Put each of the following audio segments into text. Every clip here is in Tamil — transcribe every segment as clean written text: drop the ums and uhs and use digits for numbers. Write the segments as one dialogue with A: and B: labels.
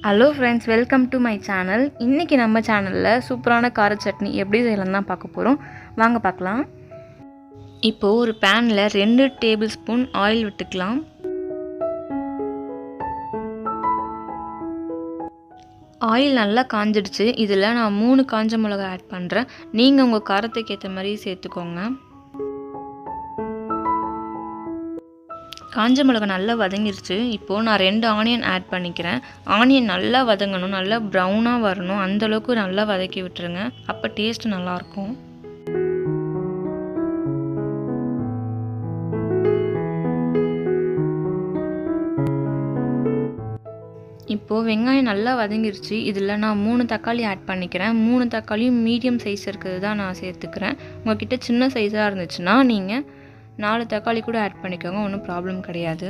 A: Hello friends, welcome to my channel. இன்றைக்கி நம்ம சேனலில் சூப்பரான கார சட்னி எப்படி செய்யலாம் தான் பார்க்க போகிறோம். வாங்க பார்க்கலாம். இப்போது ஒரு பேனில் 2 டேபிள் ஸ்பூன் ஆயில் விட்டுக்கலாம். ஆயில் நல்லா காஞ்சிடுச்சு. இதில் நான் 3 காஞ்ச மிளகாய் ஆட் பண்ணுறேன். நீங்கள் உங்கள் காரத்துக்கு ஏற்ற மாதிரி சேர்த்துக்கோங்க. காஞ்ச மிளகாய் நல்லா வதங்கிருச்சு. இப்போது நான் 2 ஆனியன் ஆட் பண்ணிக்கிறேன். ஆனியன் நல்லா வதங்கணும், நல்லா ப்ரௌனாக வரணும், அந்தளவுக்கு நல்லா வதக்கி விட்டுருங்க. அப்போ டேஸ்ட் நல்லாயிருக்கும். இப்போது வெங்காயம் நல்லா வதங்கிருச்சு. இதில் நான் 3 தக்காளி ஆட் பண்ணிக்கிறேன். 3 தக்காளியும் மீடியம் சைஸ் இருக்கிறது தான் நான் சேர்த்துக்கிறேன். உங்கள்கிட்ட சின்ன சைஸாக இருந்துச்சுன்னா நீங்கள் 4 தக்காளி கூட ஆட் பண்ணிக்கோங்க, ஒன்றும் ப்ராப்ளம் கிடையாது.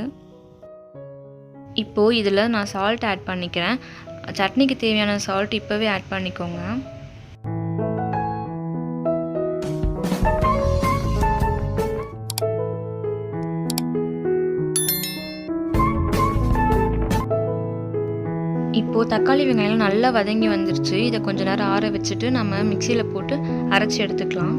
A: இப்போது இதில் நான் சால்ட் ஆட் பண்ணிக்கிறேன். சட்னிக்கு தேவையான சால்ட் இப்போவே ஆட் பண்ணிக்கோங்க. இப்போது தக்காளி வெங்காயம் நல்லா வதங்கி வந்துருச்சு. இதை கொஞ்சம் நேரம் ஆற வச்சுட்டு நம்ம மிக்சியில் போட்டு அரைச்சி எடுத்துக்கலாம்.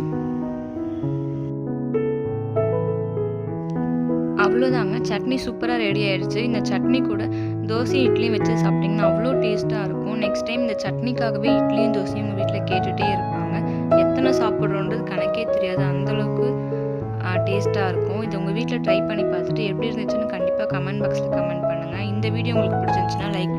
A: அவ்வளோதாங்க, சட்னி சூப்பராக ரெடி ஆகிடுச்சு. இந்த சட்னி கூட தோசை இட்லியும் வச்சு சாப்பிட்டிங்கன்னா அவ்வளோ டேஸ்ட்டாக இருக்கும். நெக்ஸ்ட் டைம் இந்த சட்னிக்காகவே இட்லியும் தோசையும் உங்கள் வீட்டில் கேட்டுகிட்டே இருப்பாங்க. எத்தனை சாப்பிட்றோன்றது கணக்கே தெரியாது, அந்தளவுக்கு டேஸ்ட்டாக இருக்கும். இது உங்கள் வீட்டில் ட்ரை பண்ணி பார்த்துட்டு எப்படி இருந்துச்சுன்னு கண்டிப்பாக கமெண்ட் பாக்ஸில் கமெண்ட் பண்ணுங்கள். இந்த வீடியோ உங்களுக்கு பிடிச்சிருந்துச்சுன்னா லைக்